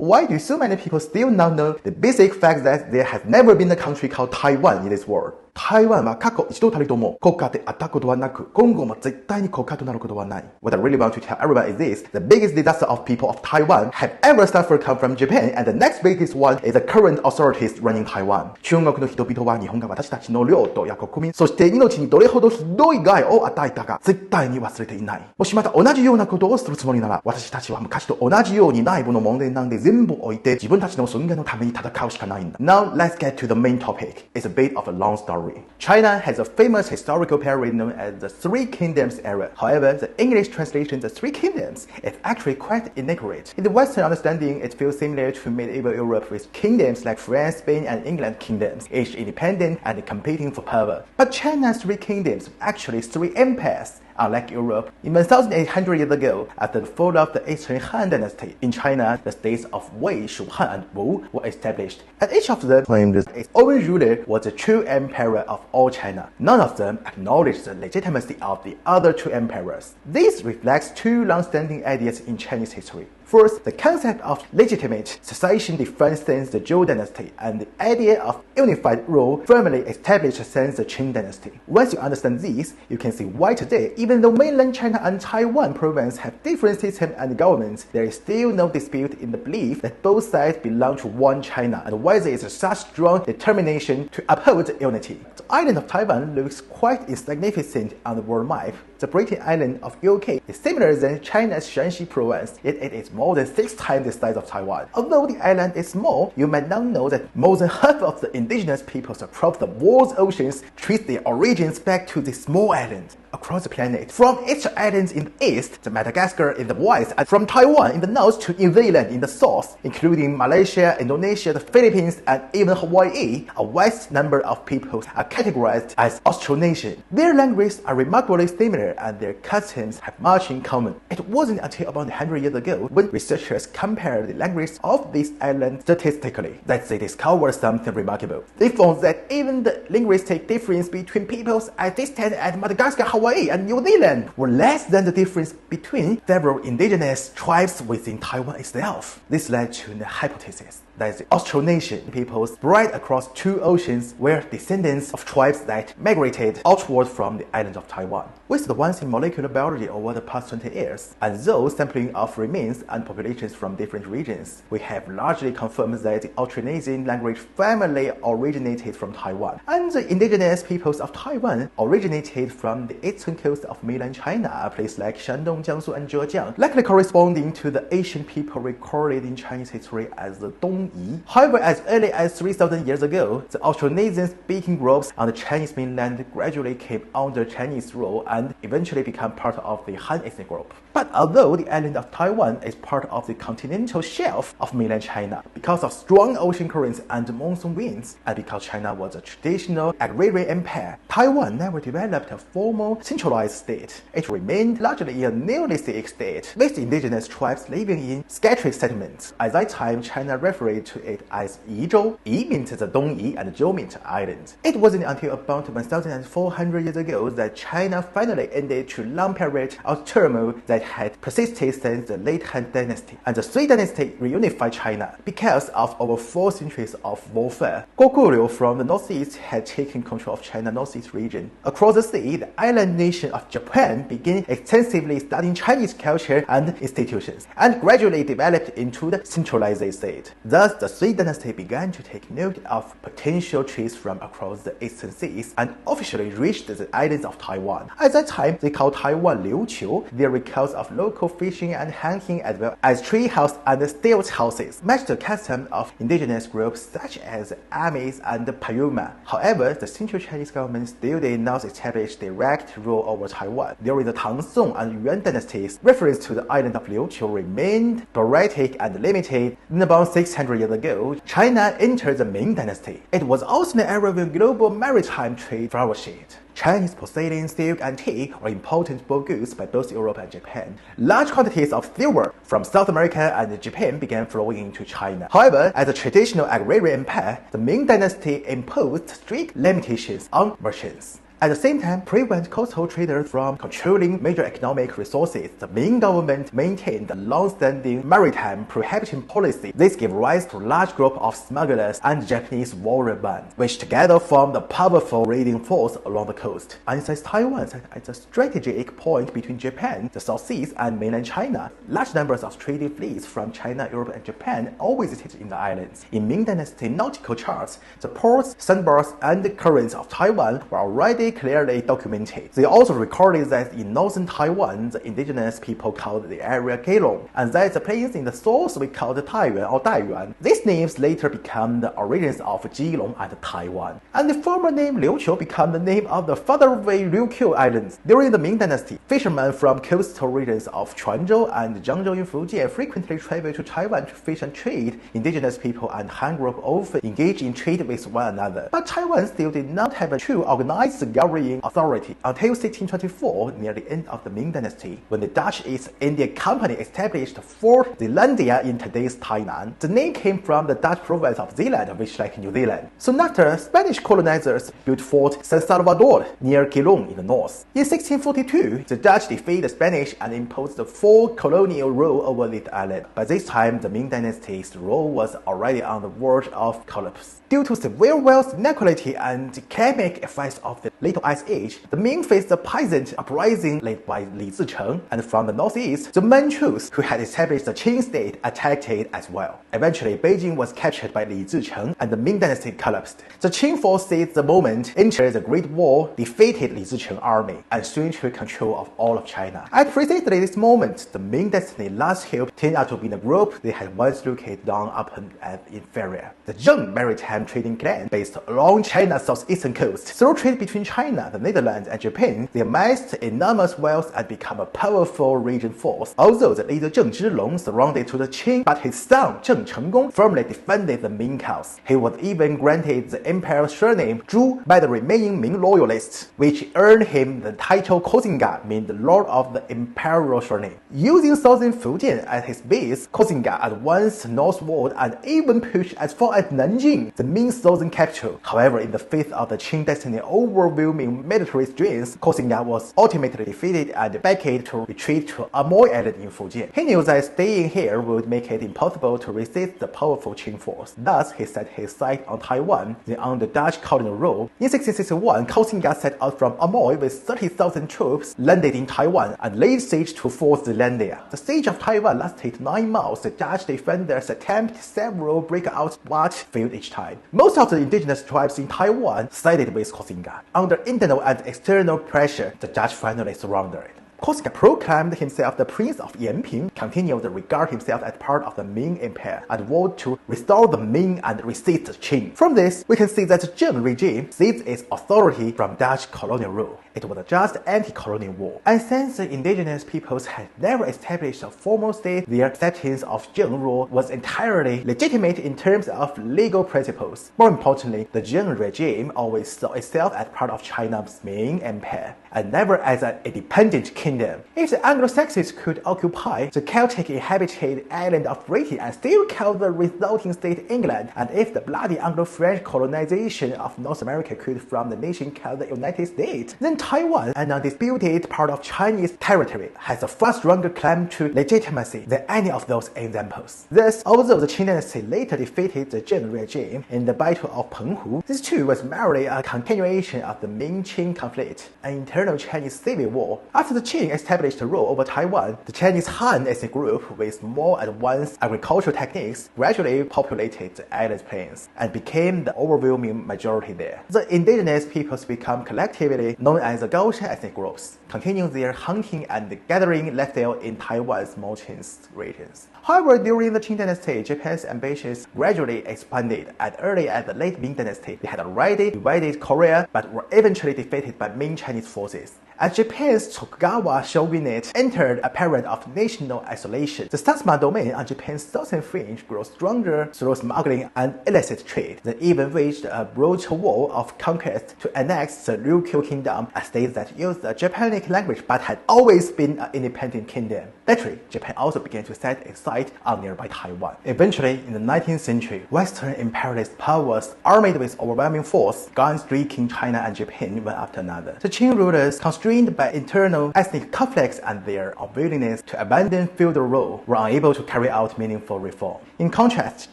Why do so many people still not know the basic fact that there has never been a country called Taiwan in this world? 台湾は過去一度たりとも国家であったことはなく、今後も絶対に国家となることはない。What I really want to tell everyone is this: the biggest disaster of people of Taiwan have ever suffered come from Japan, and the next biggest one is the current authorities running Taiwan. 中国の人々は日本が私たちの領土や国民、そして命にどれほどひどい害を与えたか絶対に忘れていない。もしまた同じようなことをするつもりなら、私たちは昔と同じように内部の問題なんで全部置いて自分たちの尊厳のために戦うしかないんだ。Now let's get to the main topic. It's a bit of a long story. China has a famous historical period known as the Three Kingdoms era. However, the English translation, the Three Kingdoms, is actually quite inaccurate. In the Western understanding, it feels similar to medieval Europe with kingdoms like France, Spain, and England kingdoms, each independent and competing for power. But China's three kingdoms were actually three empires. Unlike Europe, in 1,800 years ago, after the fall of the Eastern Han Dynasty, in China, the states of Wei, Shu, Han, and Wu were established, and each of them claimed its own ruler was the true emperor of all China. None of them acknowledged the legitimacy of the other two emperors. This reflects two long-standing ideas in Chinese history. First, the concept of legitimate succession defined since the Zhou dynasty, and the idea of unified rule firmly established since the Qing dynasty. Once you understand this, you can see why today, even though mainland China and Taiwan province have different systems and governments, there is still no dispute in the belief that both sides belong to one China, and why there is such strong determination to uphold unity. The island of Taiwan looks quite insignificant on the world map. The British island of UK is similar than China's Shanxi province, yet it is more than 6 times the size of Taiwan. Although the island is small, you might not know that more than half of the indigenous peoples across the world's oceans trace their origins back to this small island. Across the planet, from its islands in the east to Madagascar in the west, and from Taiwan in the north to New Zealand in the south, including Malaysia, Indonesia, the Philippines, and even Hawaii, a vast number of peoples are categorized as Austronesian. Their languages are remarkably similar and their customs have much in common. It wasn't until about 100 years ago when researchers compared the languages of these islands statistically that they discovered something remarkable. They found that even the linguistic difference between peoples as distant as Madagascar, Hawaii, and New Zealand were less than the difference between several indigenous tribes within Taiwan itself. This led to the hypothesis that the Austronesian peoples spread across two oceans were descendants of tribes that migrated outward from the island of Taiwan. With the advance in molecular biology over the past 20 years, and those sampling of remains and populations from different regions, we have largely confirmed that the Austronesian language family originated from Taiwan, and the indigenous peoples of Taiwan originated from the eastern coast of mainland China, places like Shandong, Jiangsu, and Zhejiang, likely corresponding to the ancient people recorded in Chinese history as the Dongyi. However, as early as 3,000 years ago, the Austronesian-speaking groups on the Chinese mainland gradually came under Chinese rule and eventually became part of the Han ethnic group. But although the island of Taiwan is part of the continental shelf of mainland China, because of strong ocean currents and monsoon winds, and because China was a traditional agrarian empire, Taiwan never developed a formal centralized state. It remained largely a Neolithic state, with indigenous tribes living in scattered settlements. At that time, China referred to it as Yizhou. Yi meant the Dongyi and Zhou meant island. It wasn't until about 1,400 years ago that China finally ended the long period of turmoil that had persisted since the late Han Dynasty, and the Sui Dynasty reunified China. Because of over 4 centuries of warfare, Goguryeo from the northeast had taken control of China's northeast region. Across the sea, the island nation of Japan began extensively studying Chinese culture and institutions, and gradually developed into the centralized state. Thus, the Sui Dynasty began to take note of potential threats from across the eastern seas and officially reached the islands of Taiwan. At that time, they called Taiwan Liuqiu. Their records of local fishing and hunting as well as tree house and stilt houses matched the custom of indigenous groups such as Amis and Payuma. However, the central Chinese government still did not establish direct rule over Taiwan. During the Tang, Song, and Yuan dynasties, reference to the island of Liuqiu remained sporadic and limited. Then about 600 years ago, China entered the Ming dynasty. It was also an era when global maritime trade flourished. Chinese porcelain, silk, and tea were important export goods by both Europe and Japan. Large quantities of silver from South America and Japan began flowing into China. However, as a traditional agrarian empire, the Ming dynasty imposed strict limitations on merchants. At the same time, prevent coastal traders from controlling major economic resources. The Ming government maintained a long-standing maritime prohibition policy. This gave rise to a large group of smugglers and Japanese warrior bands, which together formed a powerful raiding force along the coast. And since Taiwan is at a strategic point between Japan, the South Seas, and mainland China, large numbers of trading fleets from China, Europe, and Japan always visited in the islands. In Ming Dynasty nautical charts, the ports, sandbars, and the currents of Taiwan were already clearly documented. They also recorded that in northern Taiwan, the indigenous people called the area Keelung, and that the place in the south we called Taiyuan or Daiyuan. These names later become the origins of Keelung and Taiwan. And the former name Liuqiu became the name of the faraway Ryukyu Islands. During the Ming Dynasty, fishermen from coastal regions of Quanzhou and Jiangzhou in Fujian frequently traveled to Taiwan to fish and trade. Indigenous people and Han group often engaged in trade with one another. But Taiwan still did not have a true organized governing authority until 1624, near the end of the Ming Dynasty, when the Dutch East India Company established Fort Zeelandia in today's Tainan. The name came from the Dutch province of Zeeland, which is like New Zealand. Soon after, Spanish colonizers built Fort San Salvador near Keelung in the north. In 1642, the Dutch defeated the Spanish and imposed the full colonial rule over the island. By this time, the Ming Dynasty's rule was already on the verge of collapse. Due to severe wealth inequality and the chemic effects of the Little Ice Age, the Ming faced a peasant uprising led by Li Zicheng, and from the northeast, the Manchus, who had established the Qing state, attacked it as well. Eventually, Beijing was captured by Li Zicheng, and the Ming Dynasty collapsed. The Qing force seized the moment, entered the Great Wall, defeated Li Zicheng's army, and soon took control of all of China. At precisely this moment, the Ming Dynasty last hope turned out to be the group they had once looked down upon as inferior. The Zheng maritime trading clan, based along China's southeastern coast, through trade between China, the Netherlands, and Japan, they amassed enormous wealth and became a powerful region force. Although the leader Zheng Zhilong surrendered to the Qing, but his son Zheng Chenggong firmly defended the Ming cause. He was even granted the emperor's surname Zhu by the remaining Ming loyalists, which earned him the title Koxinga, meaning the Lord of the Imperial surname. Using southern Fujian as his base, Koxinga advanced northward and even pushed as far as Nanjing, the Ming southern capital. However, in the face of the Qing Dynasty's overwhelming military strength, Koxinga was ultimately defeated and backed to retreat to Amoy Island in Fujian. He knew that staying here would make it impossible to resist the powerful Qing force. Thus, he set his sight on Taiwan, then on the Dutch colonial rule. In 1661, Koxinga set out from Amoy with 30,000 troops, landed in Taiwan, and laid siege to Fort Zeelandia. The siege of Taiwan lasted 9 months. The Dutch defenders attempted several breakouts but failed each time. Most of the indigenous tribes in Taiwan sided with Koxinga. Under internal and external pressure, the Dutch finally surrendered. Koxinga proclaimed himself the Prince of Yanping, continued to regard himself as part of the Ming Empire, and vowed to restore the Ming and resist the Qing. From this, we can see that the Zheng regime seized its authority from Dutch colonial rule. It was a just anti-colonial war. And since the indigenous peoples had never established a formal state, their acceptance of Zheng rule was entirely legitimate in terms of legal principles. More importantly, the Zheng regime always saw itself as part of China's Ming Empire, and never as an independent kingdom. If the Anglo-Saxons could occupy the Celtic inhabited island of Britain and still call the resulting state England, and if the bloody Anglo-French colonization of North America could from the nation called the United States, then Taiwan, an undisputed part of Chinese territory, has a far stronger claim to legitimacy than any of those examples. Thus, although the Qing dynasty later defeated the Zheng regime in the Battle of Penghu, this too was merely a continuation of the Ming-Qing conflict, an internal Chinese civil war. After the Qing established rule over Taiwan, the Chinese Han ethnic group with more advanced agricultural techniques gradually populated the island plains and became the overwhelming majority there. The indigenous peoples become collectively known as the Gaoshan ethnic groups, continuing their hunting and gathering lifestyle in Taiwan's mountainous regions. However, during the Qing dynasty, Japan's ambitions gradually expanded. As early as the late Ming dynasty, they had already divided Korea, but were eventually defeated by Ming Chinese forces. As Japan's Tokugawa shogunate entered a period of national isolation, the Satsuma domain on Japan's southern fringe grew stronger through smuggling and illicit trade. They even waged a brutal war of conquest to annex the Ryukyu kingdom, a state that used the Japonic language but had always been an independent kingdom. Later, Japan also began to set its site on nearby Taiwan. Eventually, in the 19th century, Western imperialist powers, armed with overwhelming force, began striking China and Japan one after another. The Qing rulers, constrained by internal ethnic conflicts and their unwillingness to abandon feudal rule, were unable to carry out meaningful reform. In contrast,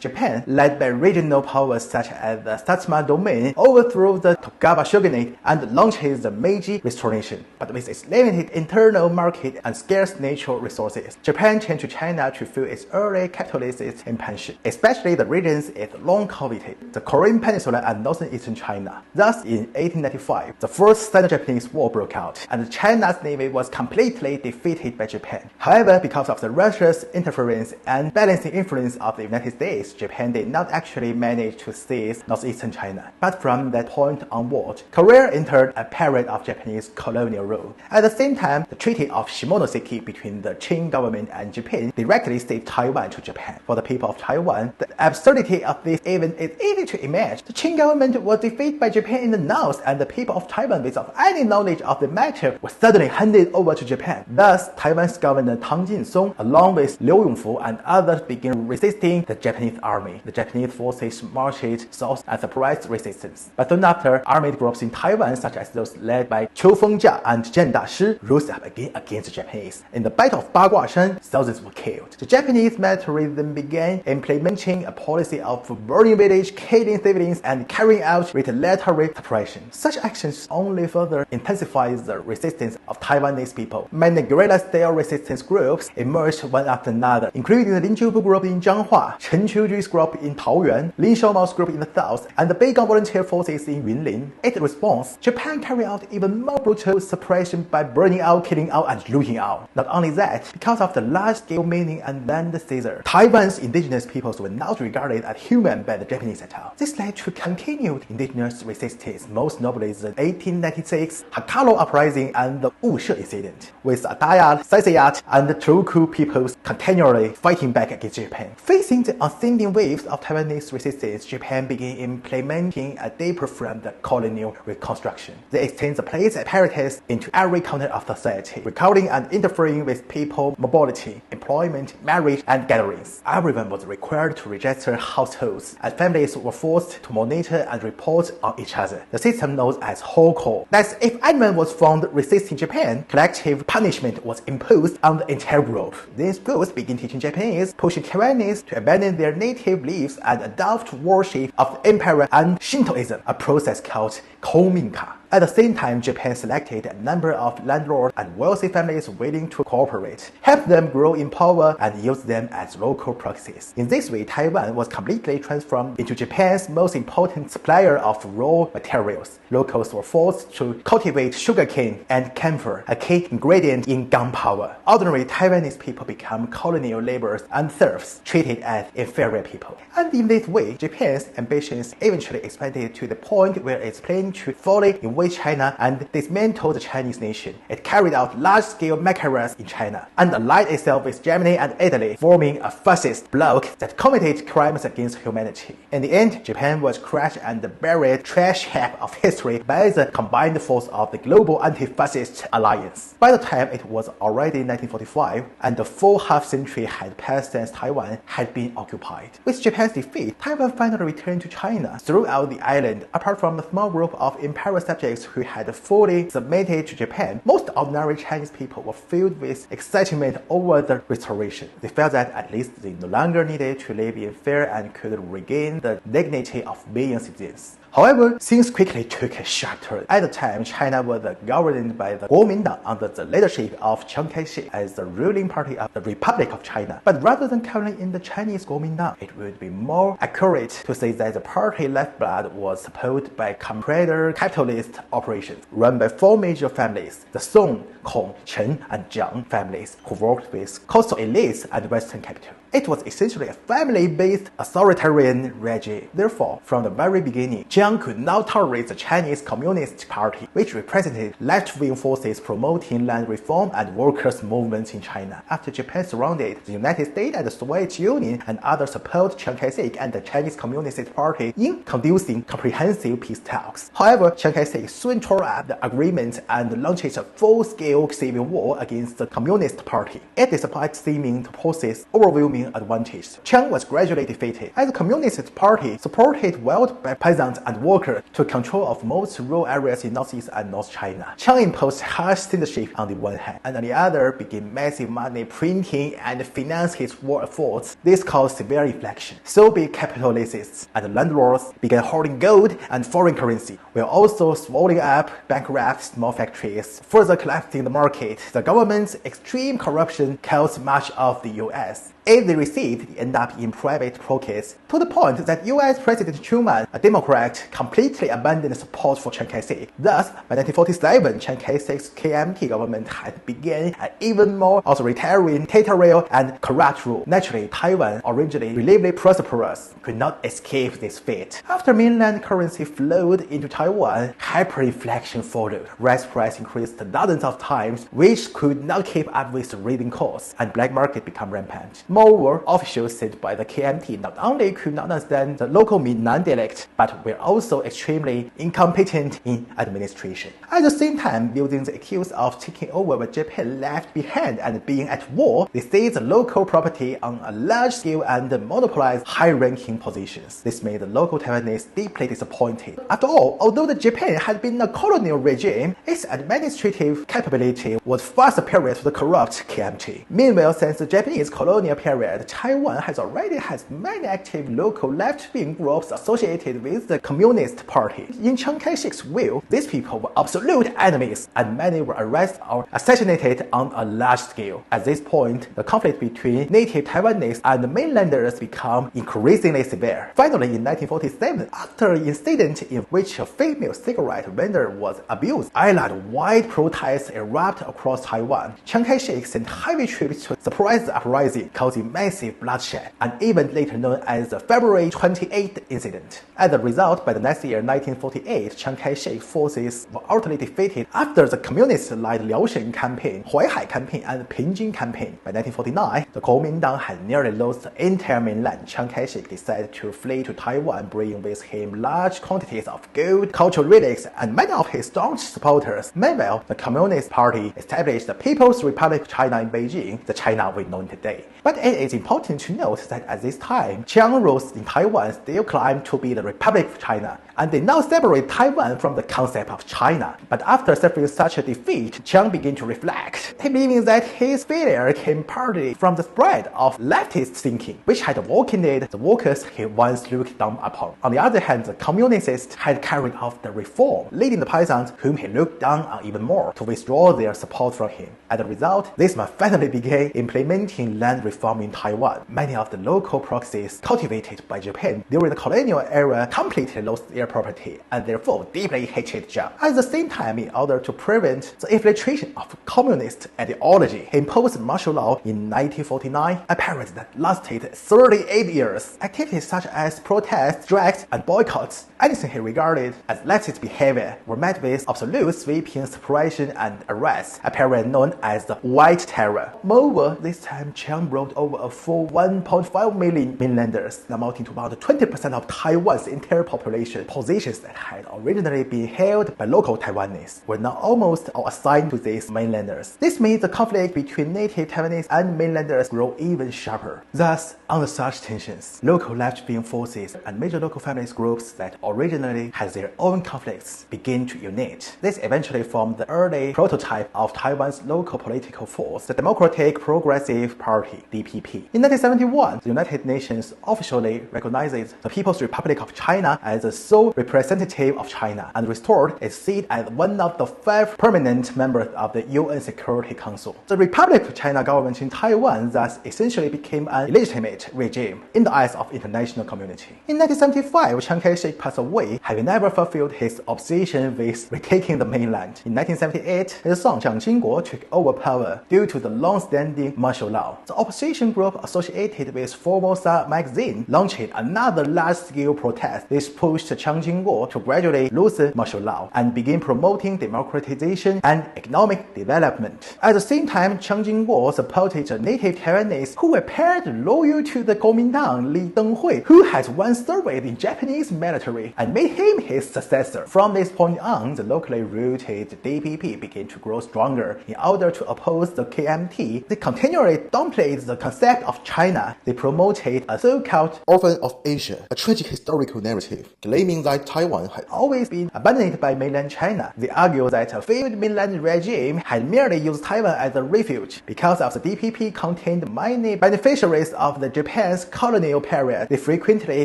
Japan, led by regional powers such as the Satsuma domain, overthrew the Tokugawa shogunate and launched the Meiji Restoration. But with its limited internal market and scarce natural resources, Japan turned to China to fill its early capitalist expansion, especially the regions it long coveted, the Korean Peninsula and northeastern China. Thus, in 1895, the First Sino-Japanese War broke out, and China's navy was completely defeated by Japan. However, because of the Russia's interference and balancing influence of the United States, Japan did not actually manage to seize northeastern China. But from that point onward, Korea entered a period of Japanese colonial rule. At the same time, the Treaty of Shimonoseki between the Qing government and Japan directly saved Taiwan to Japan. For the people of Taiwan, the absurdity of this event is easy to imagine. The Qing government was defeated by Japan in the north, and the people of Taiwan, without any knowledge of the matter, were suddenly handed over to Japan. Thus, Taiwan's governor Tang Jinsong, along with Liu Yongfu and others, began resisting the Japanese army. The Japanese forces marched south and suppressed resistance. But soon after, armed groups in Taiwan, such as those led by Qiu Fengjia and Zhang Dashi, rose up again against the Japanese. In the Battle of Baguashan, thousands were killed. The Japanese military then began implementing a policy of burning villages, killing civilians, and carrying out retaliatory suppression. Such actions only further intensified the resistance of Taiwanese people. Many guerrilla-style resistance groups emerged one after another, including the Lin Jiubu group in Zhanghua, Chen Qiujui's group in Taoyuan, Lin Xiaomao's group in the south, and the Beigang volunteer forces in Yunlin. In response, Japan carried out even more brutal suppression by burning out, killing out, and looting out. Not only that, because of the large-scale mining and land seizure, Taiwan's indigenous peoples were not regarded as human by the Japanese at all. This led to continued indigenous resistance, most notably the 1896 Hakalo Uprising and the Wushe incident, with the Daya, Saisayat, and the Turku peoples continually fighting back against Japan. Facing the ascending waves of Taiwanese resistance, Japan began implementing a deeper from the colonial reconstruction. They extended the place apparatus into every corner of society, recording and interfering with people mobility, employment, marriage, and gatherings. Everyone was required to register households, and families were forced to monitor and report on each other. The system known as Hoko. That's if anyone was found resisting Japan, collective punishment was imposed on the entire group. These schools began teaching Japanese, pushing Taiwanese to abandon their native beliefs and adopt worship of the emperor and Shintoism, a process called Kominka. At the same time, Japan selected a number of landlords and wealthy families willing to cooperate, help them grow in power, and use them as local proxies. In this way, Taiwan was completely transformed into Japan's most important supplier of raw materials. Locals were forced to cultivate sugarcane and camphor, a key ingredient in gunpowder. Ordinary Taiwanese people become colonial laborers and serfs, treated as inferior people. And in this way, Japan's ambitions eventually expanded to the point where it's planning to fully invade China and dismantle the Chinese nation. It carried out large-scale massacres in China and allied itself with Germany and Italy, forming a fascist bloc that committed crimes against humanity. In the end, Japan was crushed and buried trash heap of history by the combined force of the global anti-fascist alliance. By the time it was already 1945, and the full half-century had passed since Taiwan had been occupied. With Japan's defeat, Taiwan finally returned to China. Throughout the island, apart from a small group of imperial subjects who had fully submitted to Japan, most ordinary Chinese people were filled with excitement over the restoration. They felt that at least they no longer needed to live in fear and could regain the dignity of being citizens. However, things quickly took a sharp turn. At the time, China was governed by the Kuomintang under the leadership of Chiang Kai-shek as the ruling party of the Republic of China. But rather than calling in the Chinese Kuomintang, it would be more accurate to say that the party lifeblood was supported by comprador capitalist operations run by four major families: the Song, Kong, Chen, and Jiang families, who worked with coastal elites and Western capital. It was essentially a family-based authoritarian regime. Therefore, from the very beginning, Jiang could not tolerate the Chinese Communist Party, which represented left-wing forces promoting land reform and workers' movements in China. After Japan surrounded, the United States and the Soviet Union and others supported Chiang Kai-shek and the Chinese Communist Party in conducing comprehensive peace talks. However, Chiang Kai-shek soon tore up the agreement and launched a full-scale civil war against the Communist Party. It, despite seeming to possess overwhelming proving advantage. Chiang was gradually defeated, as the Communist Party supported wild by peasants and workers to control of most rural areas in Northeast and North China. Chiang imposed harsh censorship on the one hand, and on the other began massive money printing and financed his war efforts. This caused severe inflation. So big capitalists and landlords began hoarding gold and foreign currency, while also swallowing up bankrupt small factories, further collapsing the market. The government's extreme corruption caused much of the U.S. Aid they received ended up in private pockets, to the point that U.S. President Truman, a Democrat, completely abandoned support for Chiang Kai-shek. Thus, by 1947, Chiang Kai-shek's KMT government had begun an even more authoritarian, dictatorial, and corrupt rule. Naturally, Taiwan, originally relatively prosperous, could not escape this fate. After mainland currency flowed into Taiwan, hyperinflation followed. Rice price increased dozens of times, which could not keep up with the rising costs, and black market became rampant. Moreover, officials sent by the KMT not only could not understand the local Minnan dialect, but were also extremely incompetent in administration. At the same time, buildings accused of taking over what Japan left behind and being at war, they seized the local property on a large scale and monopolized high-ranking positions. This made the local Taiwanese deeply disappointed. After all, although the Japan had been a colonial regime, its administrative capability was far superior to the corrupt KMT. Meanwhile, since the Japanese colonial period, Taiwan has already had many active local left-wing groups associated with the Communist Party. In Chiang Kai-shek's view, these people were absolute enemies, and many were arrested or assassinated on a large scale. At this point, the conflict between native Taiwanese and mainlanders became increasingly severe. Finally, in 1947, after an incident in which a female cigarette vendor was abused, island-wide protests erupted across Taiwan. Chiang Kai-shek sent heavy troops to suppress the uprising, causing massive bloodshed, an event later known as the February 28th incident. As a result, by the next year, 1948, Chiang Kai-shek forces were utterly defeated after the communist-led Liaoshen campaign, Huaihai campaign, and Pingjing campaign. By 1949, the Kuomintang had nearly lost the entire mainland. Chiang Kai-shek decided to flee to Taiwan, bringing with him large quantities of gold, cultural relics, and many of his staunch supporters. Meanwhile, the Communist Party established the People's Republic of China in Beijing, the China we know today. But it is important to note that at this time, Chiang rulers in Taiwan still claimed to be the Republic of China, and they now separate Taiwan from the concept of China. But after suffering such a defeat, Chiang began to reflect, believing that his failure came partly from the spread of leftist thinking, which had weakened the workers he once looked down upon. On the other hand, the communists had carried out the reform, leading the peasants, whom he looked down on even more, to withdraw their support from him. As a result, this man finally began implementing land reform in Taiwan. Many of the local proxies cultivated by Japan during the colonial era completely lost their property, and therefore deeply hated Chiang. At the same time, in order to prevent the infiltration of communist ideology, he imposed martial law in 1949, a period that lasted 38 years. Activities such as protests, strikes, and boycotts, anything he regarded as leftist behavior, were met with absolute sweeping suppression and arrest, a period known as the White Terror. Moreover, this time Chiang brought over a full 1.5 million mainlanders, amounting to about 20% of Taiwan's entire population. Positions that had originally been held by local Taiwanese were now almost all assigned to these mainlanders. This made the conflict between native Taiwanese and mainlanders grow even sharper. Thus, under such tensions, local left-wing forces and major local feminist groups that originally had their own conflicts began to unite. This eventually formed the early prototype of Taiwan's local political force, the Democratic Progressive Party, DPP. In 1971, the United Nations officially recognized the People's Republic of China as the sole representative of China and restored its seat as one of the 5 permanent members of the UN Security Council. The Republic of China government in Taiwan thus essentially became an illegitimate regime in the eyes of international community. In 1975, Chiang Kai-shek passed away, having never fulfilled his obsession with retaking the mainland. In 1978, his son Chiang Ching-kuo took over power due to the long-standing martial law. The opposition group associated with Formosa magazine launched another large-scale protest. This pushed Chiang Ching-kuo to gradually loosen martial law and begin promoting democratization and economic development. At the same time, Chiang Ching-kuo supported the native Taiwanese who were paired loyal to the Kuomintang Li Denghui, who had once served in Japanese military, and made him his successor. From this point on, the locally rooted DPP began to grow stronger. In order to oppose the KMT, they continually downplayed the concept of China, they promoted a so-called orphan of Asia, a tragic historical narrative, claiming that Taiwan had always been abandoned by mainland China. They argue that a failed mainland regime had merely used Taiwan as a refuge. Because of the DPP contained many beneficiaries of the Japan's colonial period, they frequently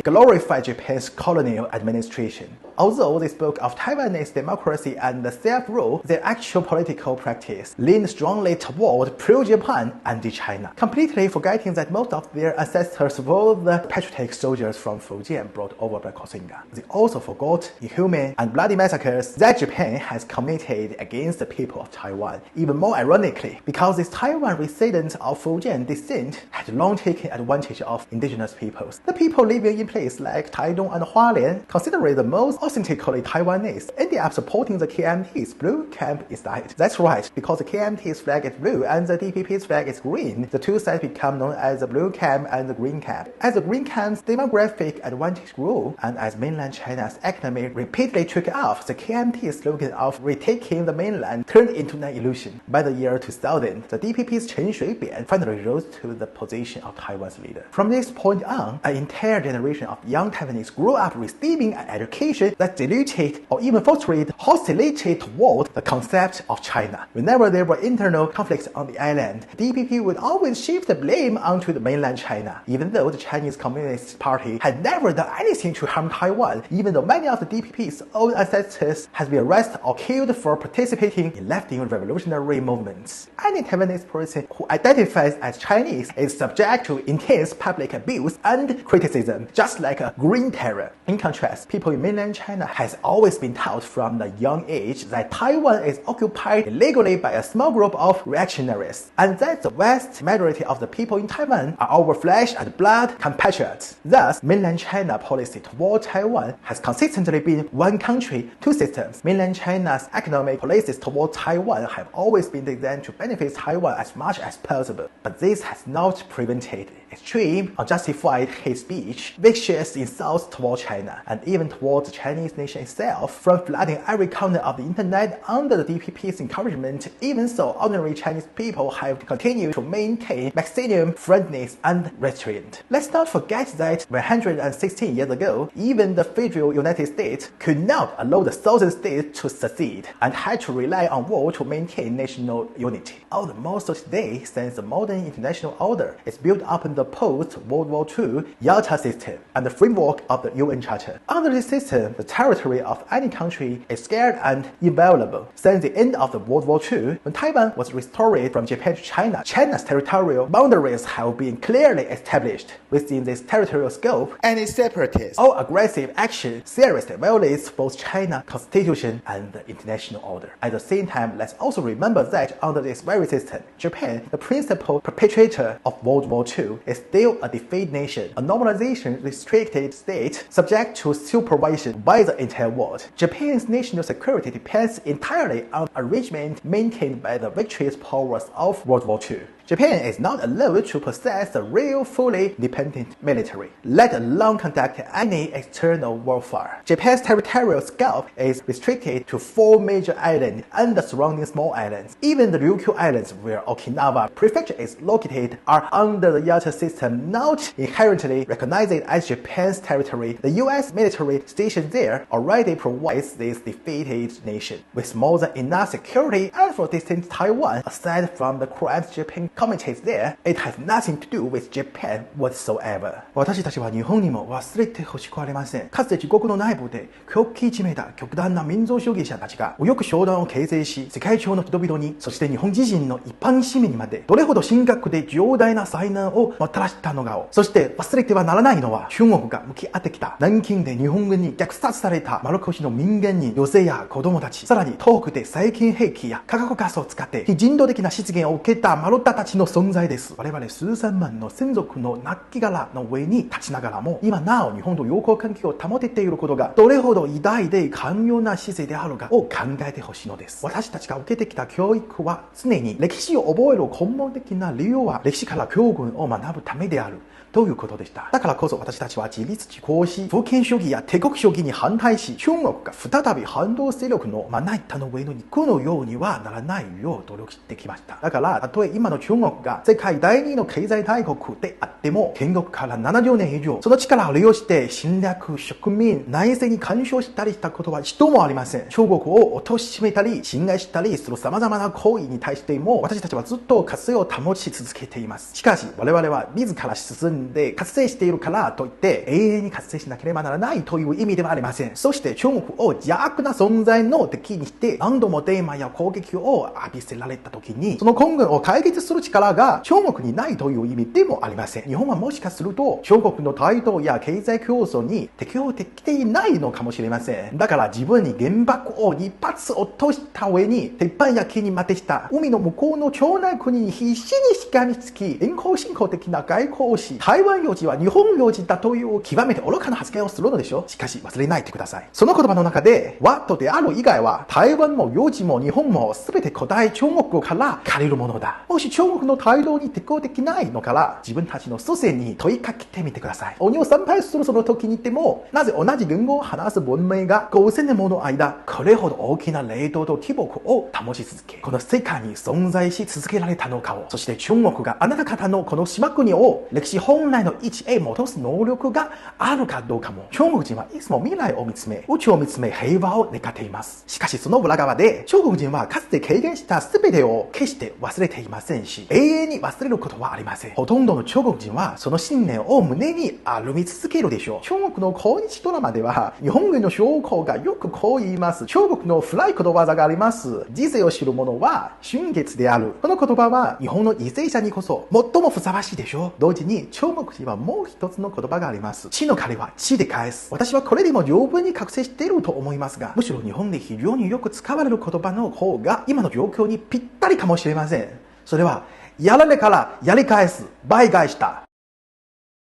glorified Japan's colonial administration. Although they spoke of Taiwanese democracy and self-rule, their actual political practice leaned strongly toward pro-Japan, anti-China, completely forgetting that most of their ancestors were the patriotic soldiers from Fujian brought over by Koxinga. They also forgot inhuman and bloody massacres that Japan has committed against the people of Taiwan. Even more ironically, because these Taiwan residents of Fujian descent had long taken advantage of indigenous peoples. The people living in places like Taitung and Hualien, considered the most authentically Taiwanese, ended up supporting the KMT's blue camp instead. That's right, because the KMT's flag is blue and the DPP's flag is green, the two sides become known as the blue camp and the green camp. As the green camp's demographic advantage grew, and as mainland China's economy repeatedly took off, the KMT's slogan of retaking the mainland turned into an illusion. By the year 2000, the DPP's Chen Shui-bian finally rose to the position of Taiwan's leader. From this point on, an entire generation of young Taiwanese grew up receiving an education that diluted or even fostered hostility toward the concept of China. Whenever there were internal conflicts on the island, the DPP would always shift the blame onto the mainland China, even though the Chinese Communist Party had never done anything to harm Taiwan, even though many of the DPP's own ancestors had been arrested or killed for participating in left-wing revolutionary movements. Any Taiwanese person who identifies as Chinese is subject to intense public abuse and criticism, just like a green terror. In contrast, people in mainland China has always been taught from a young age that Taiwan is occupied illegally by a small group of reactionaries, and that the vast majority of the people in Taiwan are our flesh and blood compatriots. Thus, mainland China policy toward Taiwan has consistently been one country, two systems. Mainland China's economic policies toward Taiwan have always been designed to benefit Taiwan as much as possible, but this has not prevented extreme, unjustified hate speech, vicious insults toward China, and even toward the Chinese nation itself, from flooding every corner of the internet under the DPP's encouragement. Even so, ordinary Chinese people have continued to maintain maximum friendliness and restraint. Let's not forget that 116 years ago, even the federal United States could not allow the southern states to succeed and had to rely on war to maintain national unity. All the more so today, since the modern international order is built upon the post-World War II Yalta system and the framework of the UN Charter. Under this system, the territory of any country is scarce and inviolable. Since the end of the World War II, when Taiwan was restored from Japan to China, China's territorial boundaries have been clearly established. Within this territorial scope, any separatist or aggressive action seriously violates both China's constitution and the international order. At the same time, let's also remember that under this very system, Japan, the principal perpetrator of World War II, is still a defeated nation, a normalization-restricted state subject to supervision by the entire world. Japan's national security depends entirely on arrangement maintained by the victorious powers of World War II. Japan is not allowed to possess a real, fully independent military, let alone conduct any external warfare. Japan's territorial scope is restricted to 4 major islands and the surrounding small islands. Even the Ryukyu Islands, where Okinawa Prefecture is located, are under the Yalta system, not inherently recognized as Japan's territory. The US military station there already provides this defeated nation with more than enough security, and for distant Taiwan, aside from the crimes Japan commits there, it has nothing to do with Japan whatsoever. 私たちは日本にも忘れてほしくありません。かつて自国の内部で狂気じめた極端な民族主義者たちが右翼集団を形成し、世界中の人々に、そして日本人の一般市民にまでどれほど深刻で重大な災難をもたらしたのかを、そして忘れてはならないのは、中国が向き合ってきた南京で日本軍に虐殺されたマルコ氏の民間人、女性や子供たち、さらに遠くで細菌兵器や化学ガスを使って非人道的な失言を受けたマルタたちの存在です。我々数千万の先族の亡きの上に立ちながらも、今なお日本と友好関係を保てていることがどれほど偉大で寛容な姿勢であるかを考えてほしいのです。私たちが受けてきた教育は常に歴史を覚える根本的な理由は歴史から教訓を学ぶためであるということでした。だからこそ私たちは自立自強し、封建主義や帝国主義に反対し、中国が再び反動勢力のまな板の上に行くのようにはならないよう努力してきました。だから、たとえ今の中中国が世界第2の経済大国であっても、建国から70年以上、その力を利用して侵略、植民、内政に干渉したりしたことは一度もありません。中国を貶めたり、侵害したりする様々な行為に対しても、私たちはずっと活性を保ち続けています。しかし、我々は自ら進んで活性しているからといって、永遠に活性しなければならないという意味ではありません。そして中国を邪悪な存在の敵にして、何度もテーマや攻撃を浴びせられた時に、その根源を解決する力が中国にないという意味でもありません。日本はもしかすると、中国の態度や経済競争に適応できていないのかもしれません。だから自分に原爆を一発落とした上に、鉄板焼きにまでした海の向こうの町内国に必死にしがみつき、遠行侵攻的な外交をし、台湾有事は日本有事だという極めて愚かな発言をするのでしょう。しかし忘れないでください。その言葉の中で、ワットである以外は、台湾も有事も日本も全て古代中国から借りるものだ。もし中国の態度に適応できないのから、自分たちの祖先に問いかけてみてください。鬼を参拝するその時にでも、なぜ同じ言語を話す文明が5000年もの間、これほど大きな冷凍と規模を保ち続け、この世界に存在し続けられたのかを、そして中国があなた方のこの島国を歴史本来の位置へ戻す能力があるかどうかも、中国人はいつも未来を見つめ、宇宙を見つめ、平和を願っています。しかしその裏側で、中国人はかつて経験した全てを決して忘れていませんし、永遠に忘れることはありません。ほとんどの中国人はその信念を胸に歩み続けるでしょう。中国の抗日ドラマでは、日本軍の将校がよくこう言います。中国の古いことわざがあります。時世を知る者は春月である。この言葉は日本の為政者にこそ最もふさわしいでしょう。同時に中国人はもう一つの言葉があります。地の借りは地で返す。私はこれでも十分に覚醒していると思いますが、むしろ日本で非常によく使われる言葉の方が今の状況にぴったりかもしれません。それは、やられからやり返す、倍返した。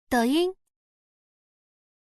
抖音。